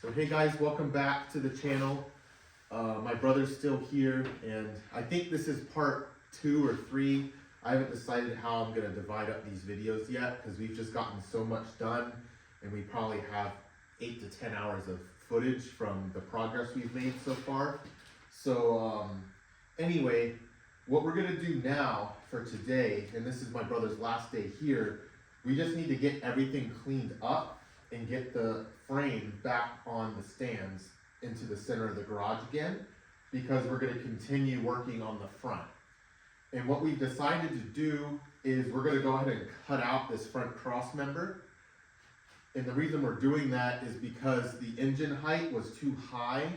So hey guys, welcome back to the channel. My brother's still here, and I think this is part 2 or 3. I haven't decided how I'm gonna divide up these videos yet, because we've just gotten so much done, and we probably have 8 to 10 hours of footage from the progress we've made so far. So anyway, what we're gonna do now for today, and this is my brother's last day here, we just need to get everything cleaned up and get the frame back on the stands into the center of the garage again, because we're going to continue working on the front. And what we've decided to do is we're going to go ahead and cut out this front cross member. And the reason we're doing that is because the engine height was too high,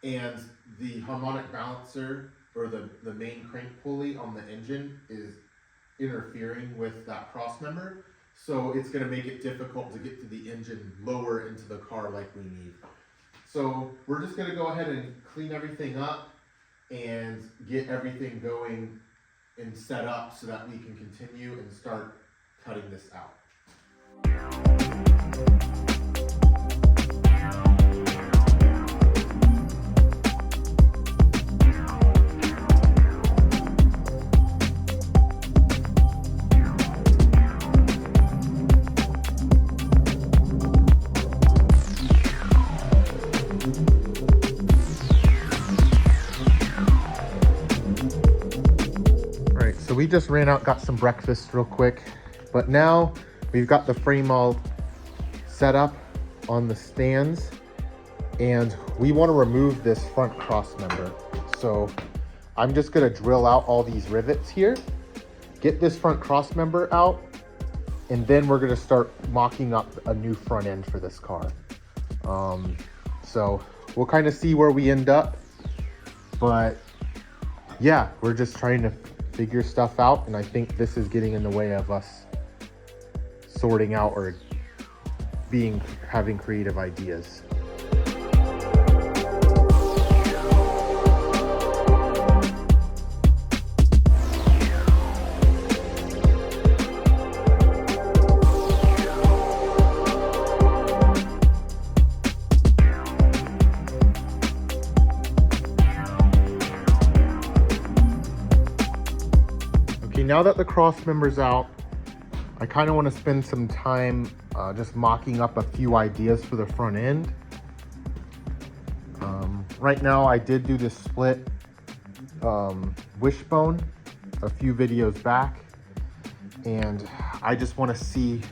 and the harmonic balancer, or the main crank pulley on the engine, is interfering with that cross member. So it's going to make it difficult to get to the engine lower into the car like we need. So we're just going to go ahead and clean everything up and get everything going and set up so that we can continue and start cutting this out. So we just ran out, got some breakfast real quick, but now we've got the frame all set up on the stands, and we want to remove this front cross member. So I'm just going to drill out all these rivets here, get this front cross member out, and then we're going to start mocking up a new front end for this car. So we'll kind of see where we end up, but yeah, we're just trying to figure stuff out, and I think this is getting in the way of us sorting out or having creative ideas. Now that the cross member's out, I kind of want to spend some time just mocking up a few ideas for the front end. Right now I did do this split wishbone a few videos back, and I just want to see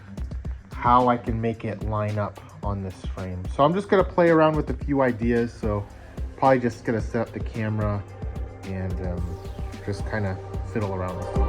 how I can make it line up on this frame. So I'm just going to play around with a few ideas. So probably just going to set up the camera and just kind of fiddle around with it.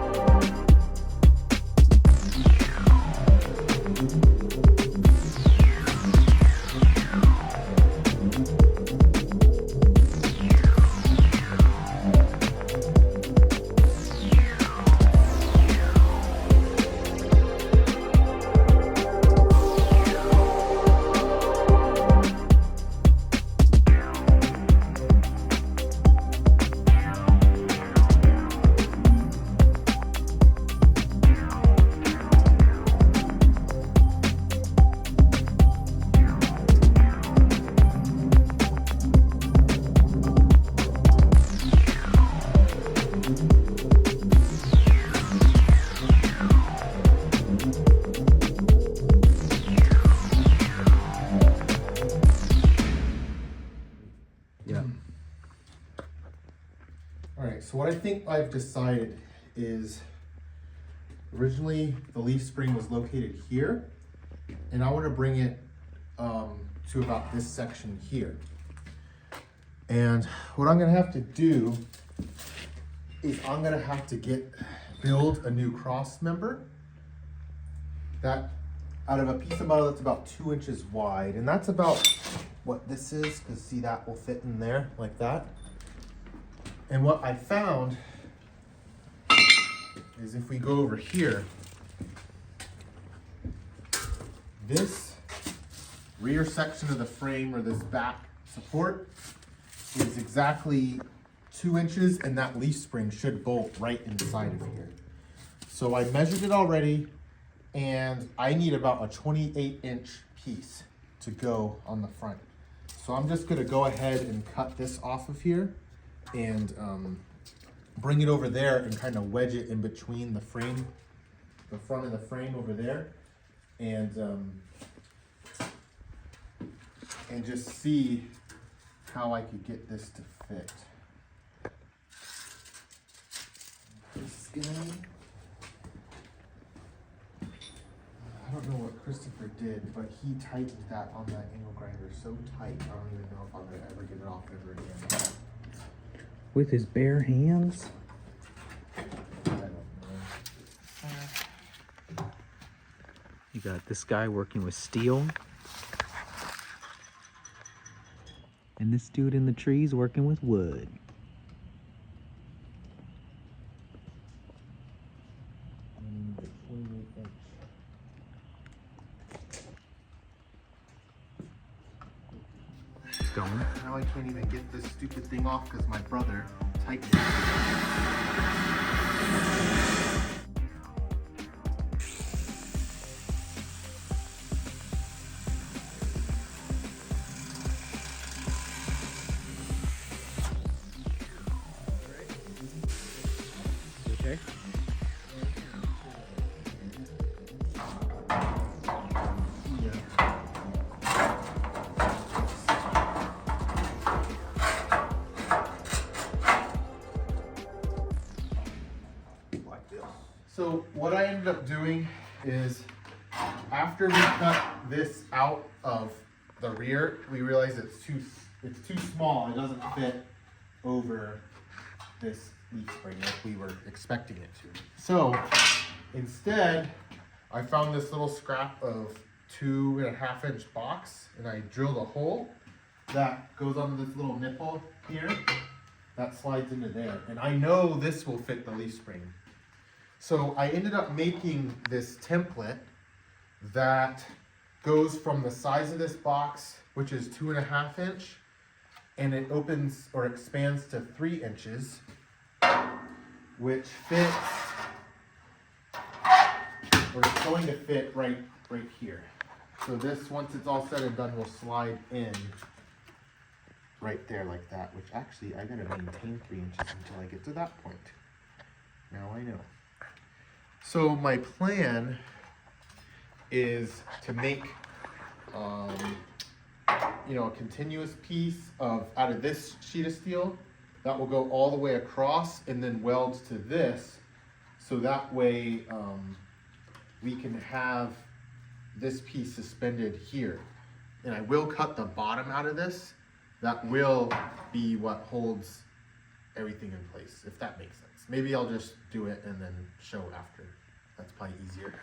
So what I think I've decided is, originally the leaf spring was located here, and I want to bring it to about this section here. And what I'm going to have to do is I'm going to have to build a new cross member that out of a piece of metal that's about 2 inches wide, and that's about what this is, because see, that will fit in there like that. And what I found is, if we go over here, this rear section of the frame, or this back support, is exactly 2 inches, and that leaf spring should bolt right inside of here. So I measured it already, and I need about a 28-inch piece to go on the front. So I'm just gonna go ahead and cut this off of here and bring it over there and kind of wedge it in between the frame, the front of the frame over there, and just see how I could get this to fit. This is gonna, I don't know what Christopher did, but he tightened that on that angle grinder so tight, I don't even know if I'm gonna ever get it off ever again. With his bare hands? I don't know. You got this guy working with steel. And this dude in the trees working with wood. Going. Now I can't even get this stupid thing off because my brother tightened it. Okay. So what I ended up doing is after we cut this out of the rear, we realized it's too small. It doesn't fit over this leaf spring like we were expecting it to. So instead, I found this little scrap of 2.5 inch box and I drilled a hole that goes on this little nipple here that slides into there. And I know this will fit the leaf spring. So I ended up making this template that goes from the size of this box, which is 2.5 inch, and it opens or expands to 3 inches, which fits, or it's going to fit right here. So this, once it's all said and done, will slide in right there like that, which actually I gotta maintain 3 inches until I get to that point. Now I know. So my plan is to make, a continuous piece out of this sheet of steel that will go all the way across and then weld to this. So that way we can have this piece suspended here. And I will cut the bottom out of this. That will be what holds everything in place, if that makes sense. Maybe I'll just do it and then show after. That's probably easier.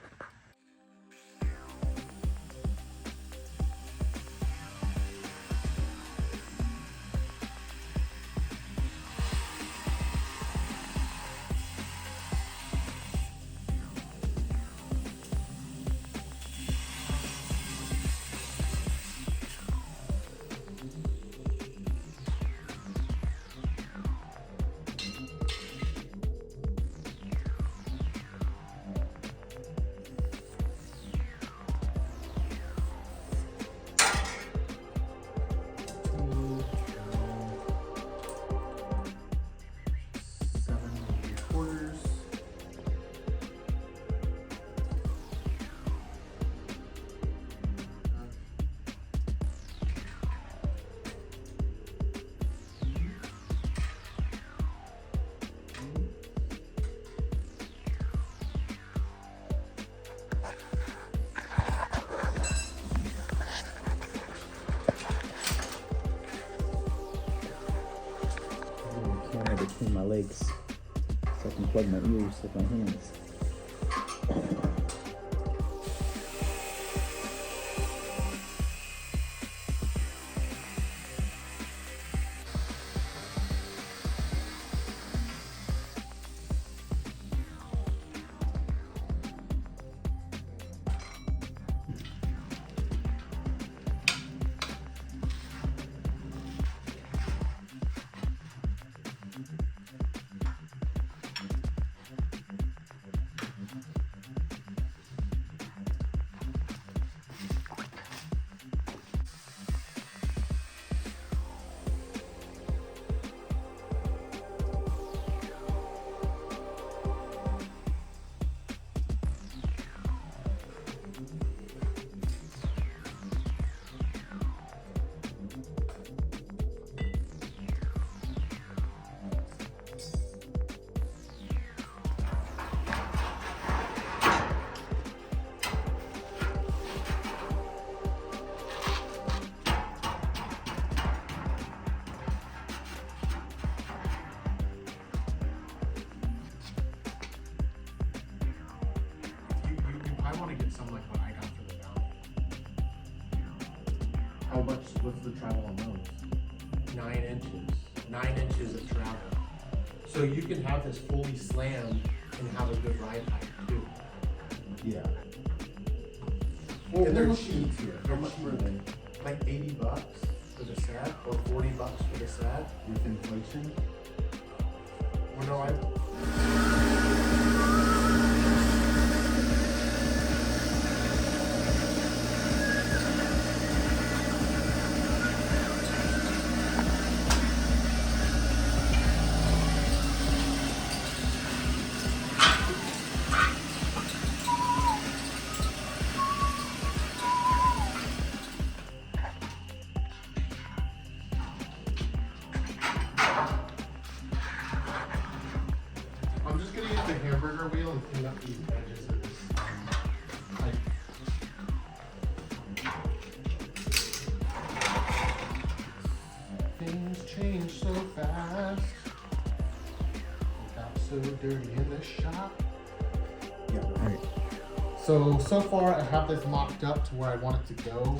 Between my legs so I can plug my ears with my hands. What's the travel on those? 9 inches. 9 inches of travel. So you can have this fully slammed and have a good ride height too. Yeah. Well, And they're they're cheap. here. They're How much were they? Like $80 for the set, or $40 for the set. With inflation? Well, no, I. I'm just gonna use the hamburger wheel and clean up these edges of this pipe. Things change so fast. It got so dirty in the shop. Yeah. Alright. So far I have this mocked up to where I want it to go.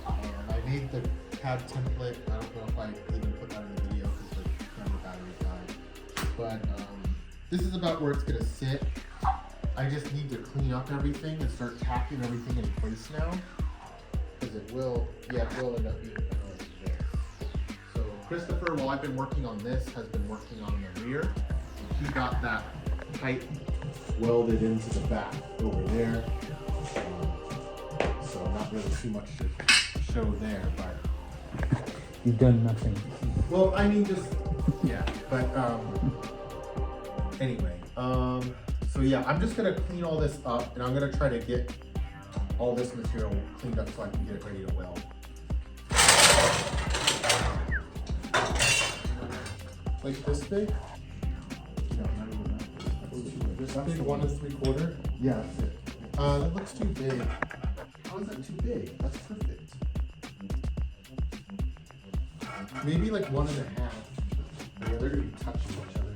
I made the CAD template. I don't know if I even put that in the video because the camera battery died. But this is about where it's gonna sit. I just need to clean up everything and start tacking everything in place now. Because it will end up being kind of like this. So Christopher, while I've been working on this, has been working on the rear. He got that pipe welded into the back over there. So not really too much to show there, but You've done nothing. well, I mean, just yeah. But anyway, so yeah, I'm just gonna clean all this up, and I'm gonna try to get all this material cleaned up so I can get it ready to weld. Like this big? No, not even that. This big 1 3/4? Yeah, that's it. That looks too big. How is that too big? That's perfect. Maybe like 1 1/2. Yeah, they're gonna be touching each other.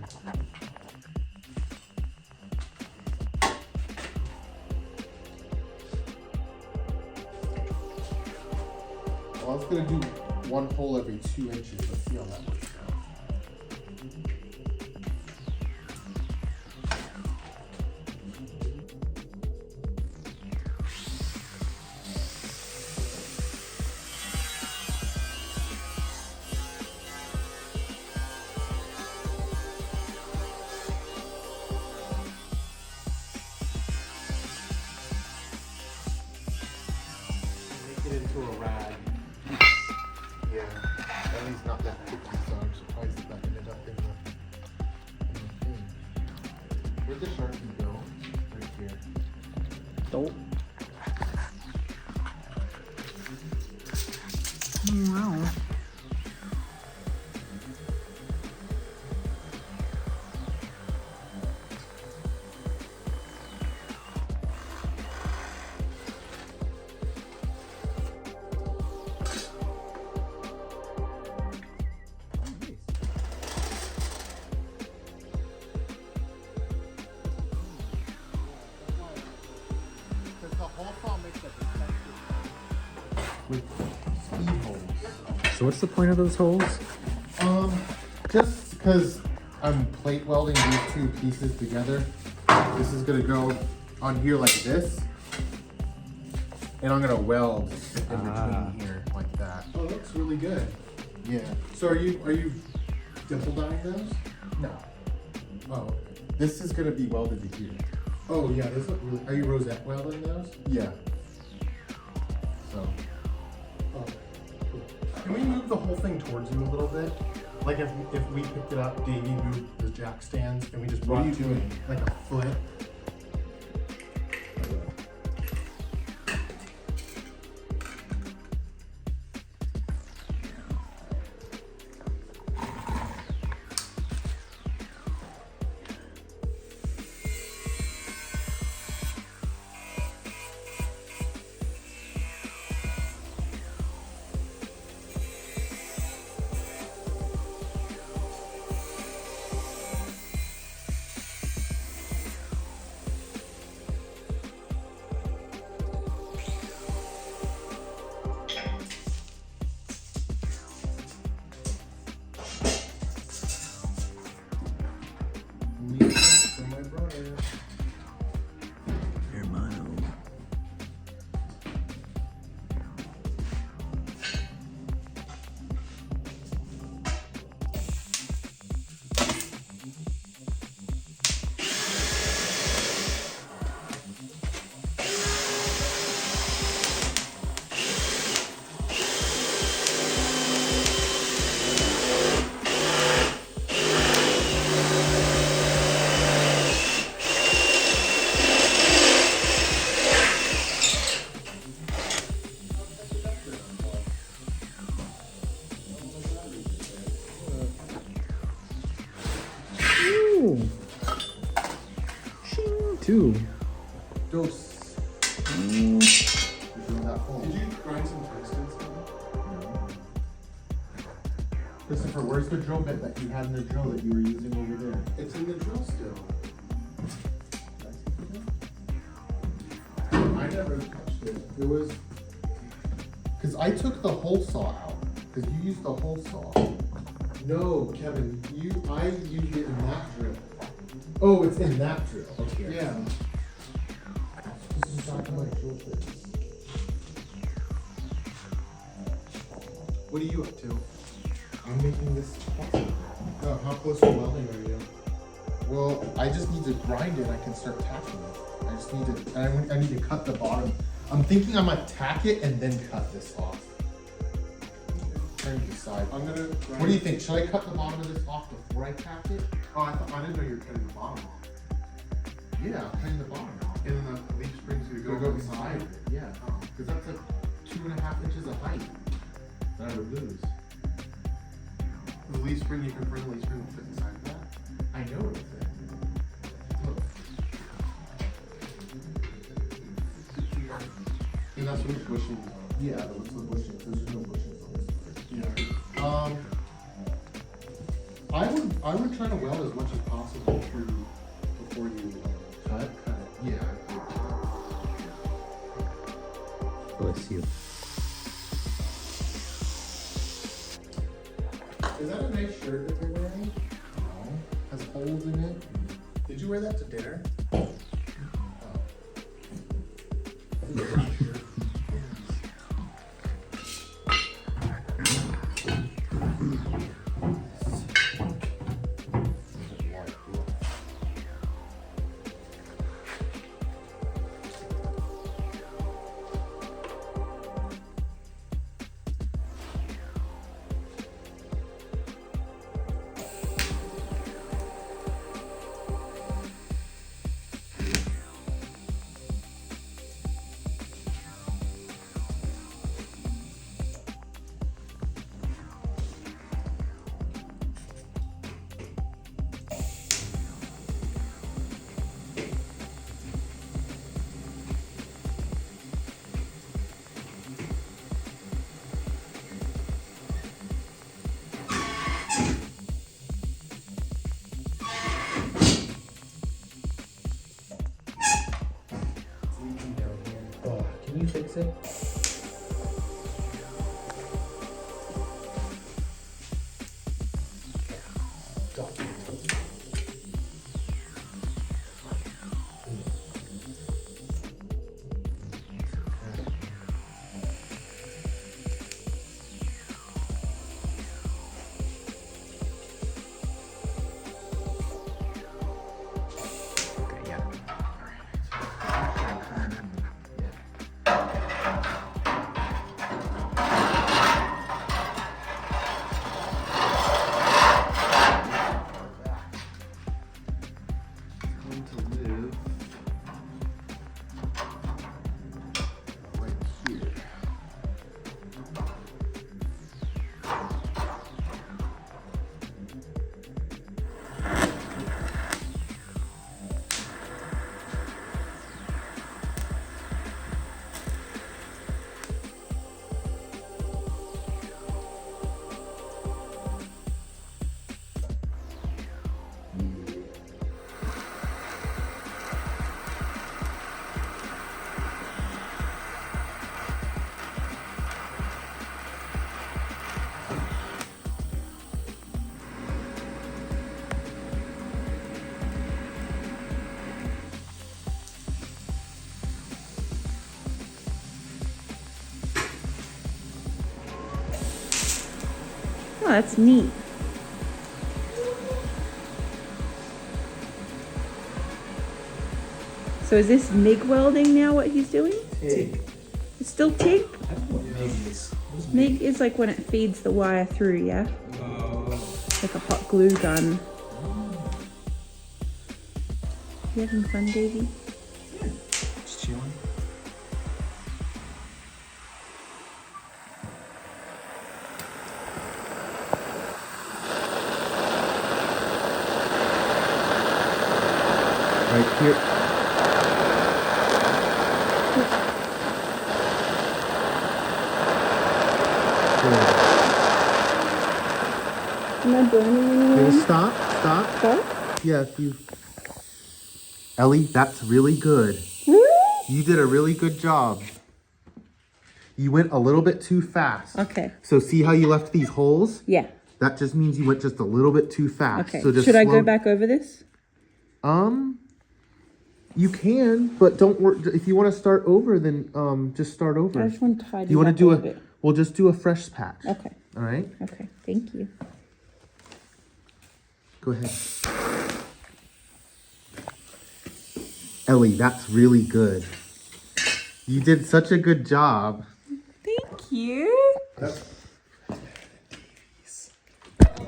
Well, I was gonna do 1 hole every 2 inches. Let's see how that works out. Make it into a rag. Yeah, at least not that picky, so I'm surprised that that ended up in the thing. Where'd the Sharpie go? Right here. Don't. Wow. Because the whole saw makes a protective with speed holes. So what's the point of those holes? Just because I'm plate welding these two pieces together, this is gonna go on here like this, and I'm gonna weld in between here like that. Oh, that looks really good. Yeah. So are you dimple dyeing those? No. Oh, okay. This is gonna be welded to here. Oh yeah, those look really. Are you rosette welding those? Yeah. So. Oh, cool. Can we move the whole thing towards you a little bit? Like if we picked it up, Davey moved the jack stands, and we just What are brought you it to doing? like a foot. Two. Dos. Mm. Drill that hole. Did you grind some tungsten? No. Christopher, where's the drill bit that you had in the drill that you were using over there? It's in the drill still. I never touched it. It was. Because I took the hole saw out. Because you used the hole saw. No, Kevin. I used it in that drill. Oh, it's in that drill. Okay. Yeah. This is talking about drill bits. What are you up to? I'm making this possible. Oh, how close to welding are you? Well, I just need to grind it. I can start tacking it. I just need to. I need to cut the bottom. I'm thinking I'm gonna tack it and then cut this off. Trying to decide. I'm gonna. What do you think? Should I cut the bottom of this off before I tack it? Oh, I didn't know you were cutting the bottom off. Yeah, I'm cutting the bottom off. And then the leaf spring's gonna Go go inside inside. of it. Yeah, Oh. because that's like 2.5 inches of height that I would lose. The leaf spring, you can bring the leaf spring will fit inside of that. I know it's there. And that's what the bushing is on. Yeah, what's the bushings? There's no bushings on this. Yeah. I would try to weld as much as possible through before you Cut? cut it. Yeah. Bless you. Is that a nice shirt that you're wearing? No. Has holes in it. Did you wear that to dinner? Oh, can you fix it? Okay, yeah. Going to live right here. Oh, that's neat. So is this MIG welding now what he's doing? TIG. It's still TIG? I don't know what MIG is. What's MIG is like when it feeds the wire through, yeah? Oh. Like a hot glue gun. You having fun, Davey? Just chilling. Right here. Am I burning anyone? Stop. What? Yeah, if you... Ellie, that's really good. Really? You did a really good job. You went a little bit too fast. Okay. So see how you left these holes? Yeah. That just means you went just a little bit too fast. Okay. So just Should I go back over this? You can, but don't worry. If you want to start over, then just start over. I just wanted to tidy You want to up do a little bit. We'll just do a fresh patch. Okay. All right. Okay. Thank you. Go ahead. Ellie, that's really good. You did such a good job. Thank you. That's not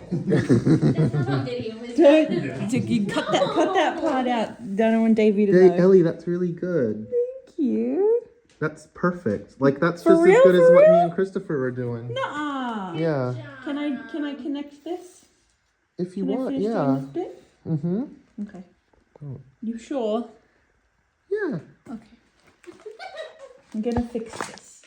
on video, is it? You cut that part out. Don't want Davey to Hey, know. Ellie, that's really good. Thank you. That's perfect. Like that's For just real, as good as for what me real? and Christopher were doing. Nuh-uh. Yeah. Can I connect this? If you Can I want, finish yeah. doing this bit? Mm-hmm. Okay. Oh. You sure? Yeah. Okay. I'm gonna fix this.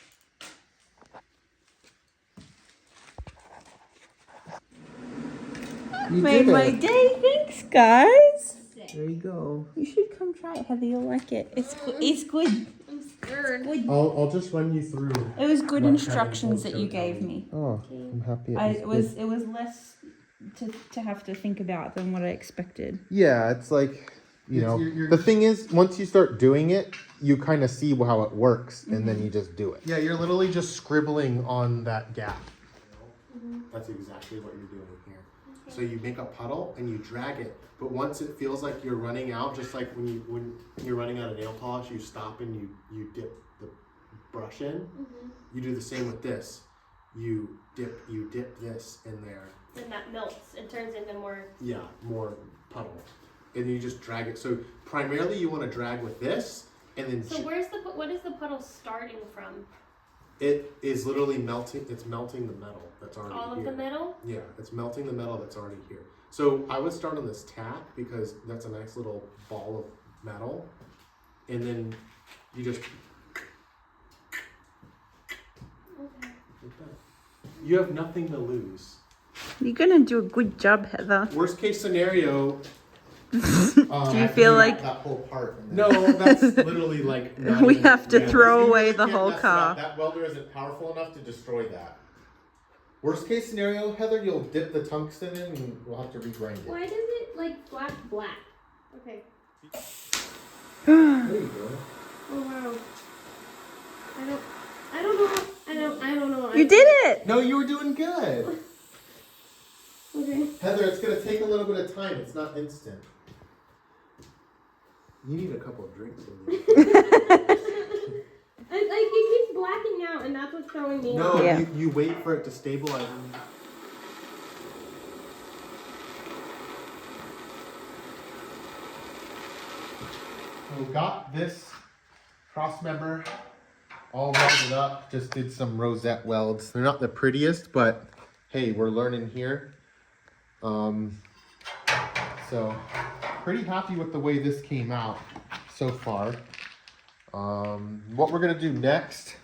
You Made did my it. day. Thanks, guys. There you go. You should come try it, Heather. You'll like it. It's good. I'm scared. Good. I'll just run you through. It was good What instructions kind that of you info gave me. Oh, I'm happy. It was less to have to think about than what I expected. Yeah, it's like, you know, the thing is, once you start doing it, you kind of see how it works, and then you just do it. Yeah, you're literally just scribbling on that gap. That's exactly what you're doing here. So you make a puddle and you drag it, but once it feels like you're running out, just like when you're running out of nail polish, you stop and you dip the brush in. You do the same with this. You dip this in there. Then that melts and turns into more. Yeah, more puddle, and you just drag it. So primarily you want to drag with this, and then So what is the puddle starting from? it is literally melting. It's melting the metal that's already All here. of the metal? Yeah, it's melting the metal that's already here. So I would start on this tack because that's a nice little ball of metal. And then you just... Okay. like that. You have nothing to lose. You're gonna do a good job, Heather. Worst case scenario... Do you feel like that whole part? And No, that's literally like... not we even- have to yeah. throw You away really the can't whole mess it up. car? That welder isn't powerful enough to destroy that. Worst case scenario, Heather, you'll dip the tungsten in and we'll have to regrind it. Why does it like black? Okay. There you go. Oh wow. I don't know. You did it! No, you were doing good. Okay. Heather, it's going to take a little bit of time. It's not instant. You need a couple of drinks in you. It keeps blacking out, and that's what's throwing me No, off. Yeah. you wait for it to stabilize. So got this cross member all welded up. Just did some rosette welds. They're not the prettiest, but hey, we're learning here. So pretty happy with the way this came out so far. What we're gonna do next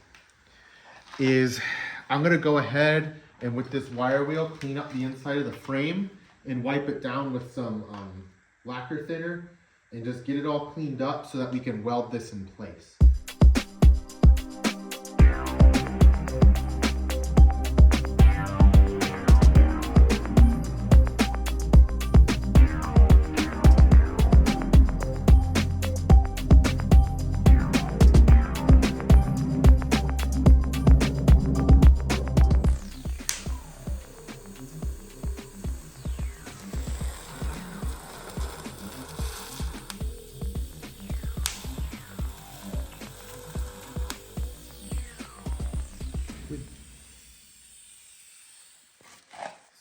is I'm gonna go ahead and with this wire wheel clean up the inside of the frame and wipe it down with some lacquer thinner and just get it all cleaned up so that we can weld this in place.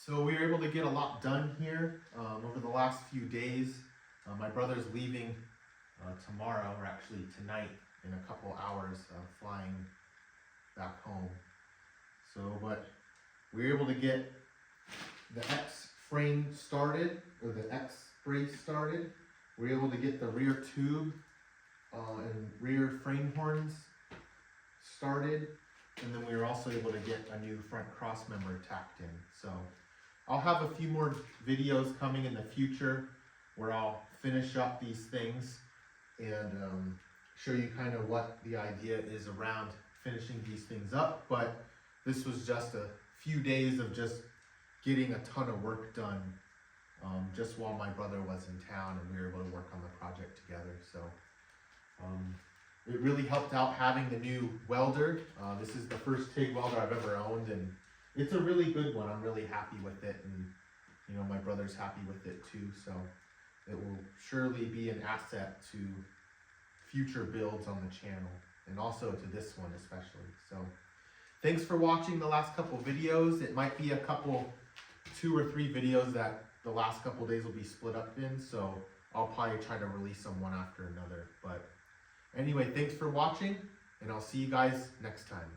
So we were able to get a lot done here over the last few days. My brother's leaving tomorrow, or actually tonight, in a couple hours, flying back home. So, but we were able to get the X frame started, or the X brace started. We were able to get the rear tube and rear frame horns started. And then we were also able to get a new front cross member tacked in. So I'll have a few more videos coming in the future where I'll finish up these things and show you kind of what the idea is around finishing these things up. But this was just a few days of just getting a ton of work done just while my brother was in town and we were able to work on the project together. So it really helped out having the new welder. This is the first TIG welder I've ever owned, and it's a really good one. I'm really happy with it, and you know, my brother's happy with it too. So it will surely be an asset to future builds on the channel, and also to this one especially. So thanks for watching the last couple videos. It might be a couple, 2 or 3 videos that the last couple days will be split up in, so I'll probably try to release them one after another. But anyway, thanks for watching, and I'll see you guys next time.